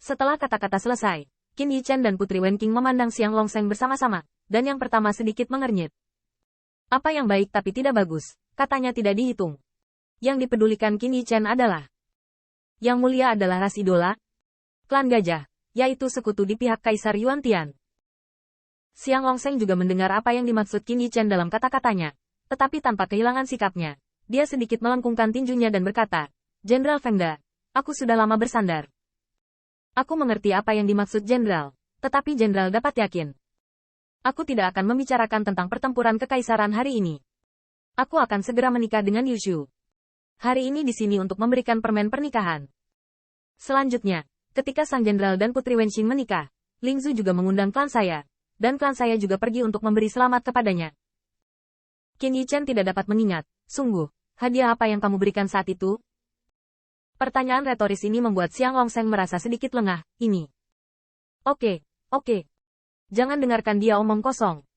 Setelah kata-kata selesai, Qin Yichen dan Putri Wenqing memandang Xiang Longseng bersama-sama, dan yang pertama sedikit mengernyit. Apa yang baik tapi tidak bagus, katanya tidak dihitung. Yang dipedulikan Qin Yichen adalah yang mulia adalah ras idola, klan gajah, yaitu sekutu di pihak Kaisar Yuan Tian. Xiang Longseng juga mendengar apa yang dimaksud Qin Yichen dalam kata-katanya, tetapi tanpa kehilangan sikapnya, dia sedikit melengkungkan tinjunya dan berkata, Jenderal Fengda, aku sudah lama bersandar. Aku mengerti apa yang dimaksud Jenderal, tetapi Jenderal dapat yakin. Aku tidak akan membicarakan tentang pertempuran kekaisaran hari ini. Aku akan segera menikah dengan Yushu. Hari ini di sini untuk memberikan permen pernikahan. Selanjutnya, ketika Sang Jenderal dan Putri Wenqing menikah, Ling Zhu juga mengundang klan saya, dan klan saya juga pergi untuk memberi selamat kepadanya. Qin Yichen tidak dapat mengingat, sungguh, hadiah apa yang kamu berikan saat itu? Pertanyaan retoris ini membuat Xiang Longseng merasa sedikit lengah, ini. Oke. Jangan dengarkan dia omong kosong.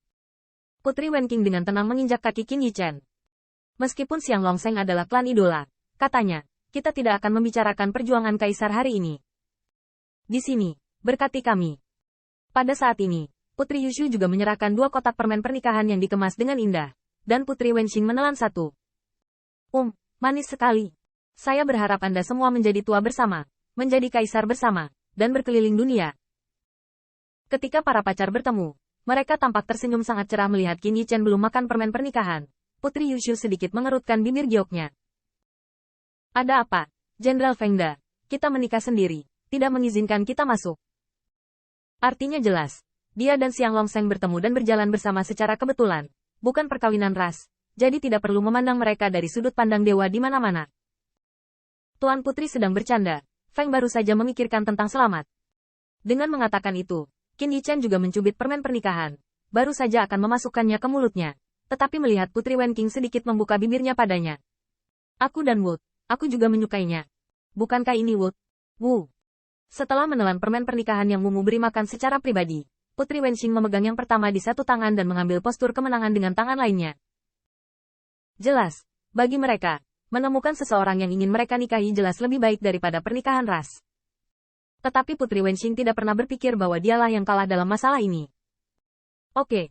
Putri Wenqing dengan tenang menginjak kaki Qin Yichen. Meskipun Xiang Longseng adalah klan idola, katanya, kita tidak akan membicarakan perjuangan kaisar hari ini. Di sini, berkati kami. Pada saat ini, Putri Yushu juga menyerahkan 2 kotak permen pernikahan yang dikemas dengan indah, dan Putri Wenqing menelan 1. Manis sekali. Saya berharap Anda semua menjadi tua bersama, menjadi kaisar bersama, dan berkeliling dunia. Ketika para pacar bertemu, mereka tampak tersenyum sangat cerah melihat Qin Yichen belum makan permen pernikahan. Putri Yushu sedikit mengerutkan bibir gioknya. Ada apa, Jenderal Fengda? Kita menikah sendiri, tidak mengizinkan kita masuk. Artinya jelas, dia dan Xiang Longseng bertemu dan berjalan bersama secara kebetulan, bukan perkawinan ras, jadi tidak perlu memandang mereka dari sudut pandang dewa di mana-mana. Tuan Putri sedang bercanda, Feng baru saja memikirkan tentang selamat. Dengan mengatakan itu, Qin Yichen juga mencubit permen pernikahan, baru saja akan memasukkannya ke mulutnya, tetapi melihat Putri Wenqing sedikit membuka bibirnya padanya. Aku dan Wood, aku juga menyukainya. Bukankah ini Wood? Wu. Setelah menelan permen pernikahan yang Mumu beri makan secara pribadi, Putri Wenqing memegang yang pertama di satu tangan dan mengambil postur kemenangan dengan tangan lainnya. Jelas, bagi mereka, menemukan seseorang yang ingin mereka nikahi jelas lebih baik daripada pernikahan ras. Tetapi Putri Wenqing tidak pernah berpikir bahwa dialah yang kalah dalam masalah ini. Oke,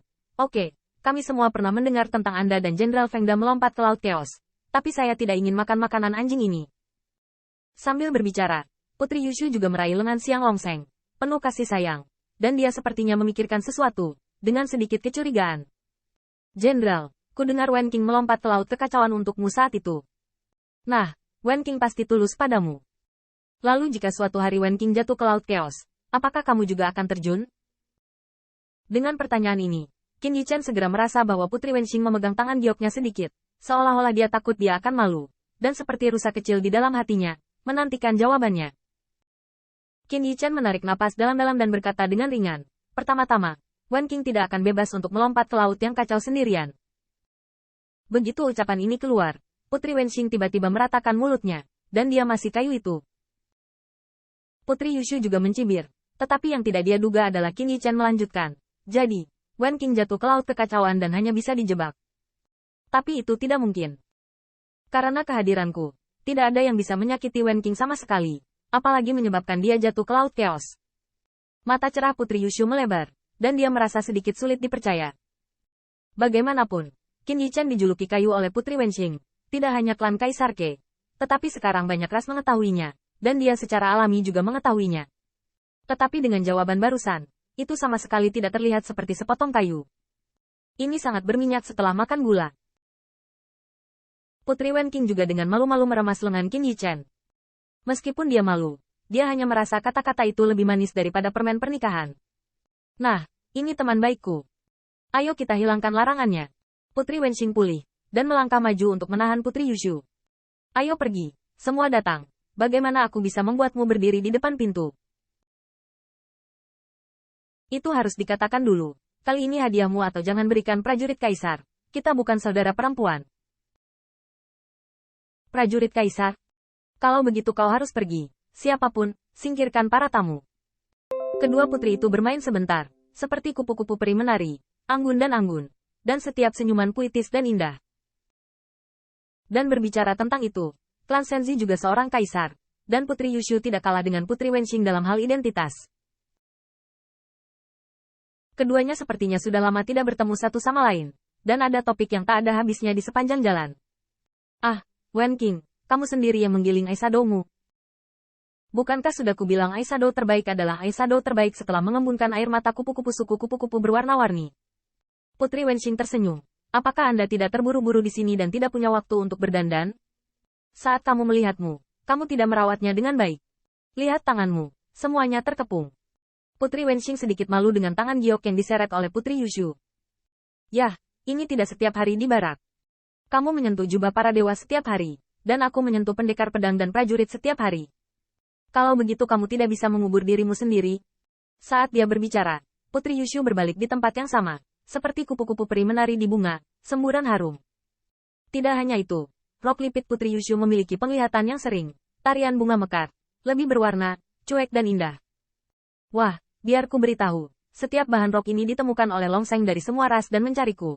kami semua pernah mendengar tentang Anda dan Jenderal Fengda melompat ke Laut Chaos, tapi saya tidak ingin makan makanan anjing ini. Sambil berbicara, Putri Yushu juga meraih lengan Xiang Longseng, penuh kasih sayang, dan dia sepertinya memikirkan sesuatu, dengan sedikit kecurigaan. Jenderal, kudengar Wenqing melompat ke laut kekacauan untukmu saat itu. Nah, Wenqing pasti tulus padamu. Lalu jika suatu hari Wenqing jatuh ke Laut Chaos, apakah kamu juga akan terjun? Dengan pertanyaan ini, Qin Yichen segera merasa bahwa Putri Wenqing memegang tangan gioknya sedikit, seolah-olah dia takut dia akan malu, dan seperti rusa kecil di dalam hatinya, menantikan jawabannya. Qin Yichen menarik napas dalam-dalam dan berkata dengan ringan, pertama-tama, Wenqing tidak akan bebas untuk melompat ke laut yang kacau sendirian. Begitu ucapan ini keluar, Putri Wenqing tiba-tiba meratakan mulutnya, dan dia masih kayu itu. Putri Yushu juga mencibir, tetapi yang tidak dia duga adalah Qin Yichen melanjutkan. Jadi, Wenqing jatuh ke laut kekacauan dan hanya bisa dijebak. Tapi itu tidak mungkin. Karena kehadiranku, tidak ada yang bisa menyakiti Wenqing sama sekali, apalagi menyebabkan dia jatuh ke Laut Chaos. Mata cerah Putri Yushu melebar, dan dia merasa sedikit sulit dipercaya. Bagaimanapun, Qin Yichen dijuluki kayu oleh Putri Wenqing. Tidak hanya klan Kaisar Ke, tetapi sekarang banyak ras mengetahuinya, dan dia secara alami juga mengetahuinya. Tetapi dengan jawaban barusan, itu sama sekali tidak terlihat seperti sepotong kayu. Ini sangat berminyak setelah makan gula. Putri Wenqing juga dengan malu-malu meremas lengan Qin Yichen. Meskipun dia malu, dia hanya merasa kata-kata itu lebih manis daripada permen pernikahan. Nah, ini teman baikku. Ayo kita hilangkan larangannya. Putri Wenqing pulih, dan melangkah maju untuk menahan Putri Yushu. Ayo pergi, semua datang. Bagaimana aku bisa membuatmu berdiri di depan pintu? Itu harus dikatakan dulu. Kali ini hadiahmu atau jangan berikan prajurit kaisar. Kita bukan saudara perempuan. Prajurit kaisar? Kalau begitu kau harus pergi. Siapapun, singkirkan para tamu. Kedua putri itu bermain sebentar, seperti kupu-kupu peri menari, anggun, dan setiap senyuman puitis dan indah. Dan berbicara tentang itu, klan Senzi juga seorang kaisar, dan Putri Yushu tidak kalah dengan Putri Wenxing dalam hal identitas. Keduanya sepertinya sudah lama tidak bertemu satu sama lain, dan ada topik yang tak ada habisnya di sepanjang jalan. Ah, Wen Qing, kamu sendiri yang menggiling Aisado-mu. Bukankah sudah kubilang Aisado terbaik adalah Aisado terbaik setelah mengembunkan air mata kupu-kupu suku kupu-kupu berwarna-warni. Putri Wenxing tersenyum. Apakah Anda tidak terburu-buru di sini dan tidak punya waktu untuk berdandan? Saat kamu melihatmu, kamu tidak merawatnya dengan baik. Lihat tanganmu, semuanya terkepung. Putri Wenxing sedikit malu dengan tangan giok yang diseret oleh Putri Yushu. Yah, ini tidak setiap hari di barak. Kamu menyentuh jubah para dewa setiap hari, dan aku menyentuh pendekar pedang dan prajurit setiap hari. Kalau begitu kamu tidak bisa mengubur dirimu sendiri. Saat dia berbicara, Putri Yushu berbalik di tempat yang sama, seperti kupu-kupu peri menari di bunga, semburan harum. Tidak hanya itu, rok lipit Putri Yushu memiliki penglihatan yang sering, tarian bunga mekar, lebih berwarna, cuek dan indah. Wah, biar ku beritahu, setiap bahan rok ini ditemukan oleh Longseng dari semua ras dan mencariku.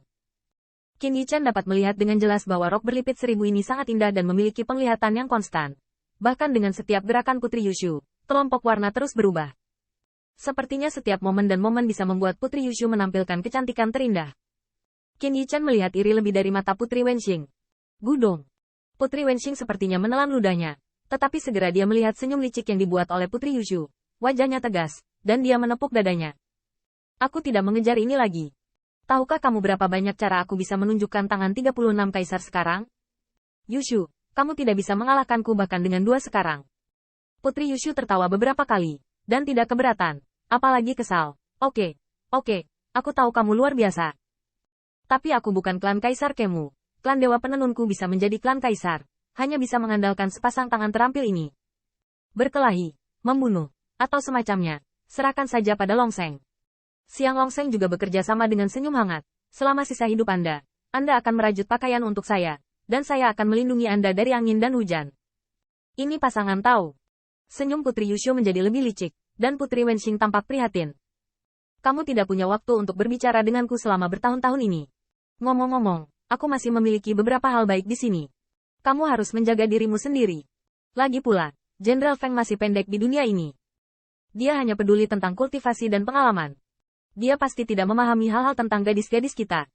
Qin Yichan dapat melihat dengan jelas bahwa rok berlipit 1000 ini sangat indah dan memiliki penglihatan yang konstan. Bahkan dengan setiap gerakan Putri Yushu, kelompok warna terus berubah. Sepertinya setiap momen dan momen bisa membuat Putri Yushu menampilkan kecantikan terindah. Qin Yichan melihat iri lebih dari mata Putri Wenxing. Gudong. Putri Wenxing sepertinya menelan ludahnya, tetapi segera dia melihat senyum licik yang dibuat oleh Putri Yushu. Wajahnya tegas, dan dia menepuk dadanya. Aku tidak mengejar ini lagi. Tahukah kamu berapa banyak cara aku bisa menunjukkan tangan 36 kaisar sekarang? Yushu, kamu tidak bisa mengalahkanku bahkan dengan 2 sekarang. Putri Yushu tertawa beberapa kali, dan tidak keberatan, apalagi kesal. Oke, aku tahu kamu luar biasa. Tapi aku bukan klan Kaisar Kemu. Klan Dewa Penenunku bisa menjadi klan Kaisar, hanya bisa mengandalkan sepasang tangan terampil ini. Berkelahi, membunuh, atau semacamnya, serahkan saja pada Longseng. Siang Longseng juga bekerja sama dengan senyum hangat. Selama sisa hidup Anda akan merajut pakaian untuk saya, dan saya akan melindungi Anda dari angin dan hujan. Ini pasangan tahu. Senyum Putri Yushu menjadi lebih licik, dan Putri Wenxing tampak prihatin. Kamu tidak punya waktu untuk berbicara denganku selama bertahun-tahun ini. Ngomong-ngomong, aku masih memiliki beberapa hal baik di sini. Kamu harus menjaga dirimu sendiri. Lagi pula, Jenderal Feng masih pendek di dunia ini. Dia hanya peduli tentang kultivasi dan pengalaman. Dia pasti tidak memahami hal-hal tentang gadis-gadis kita.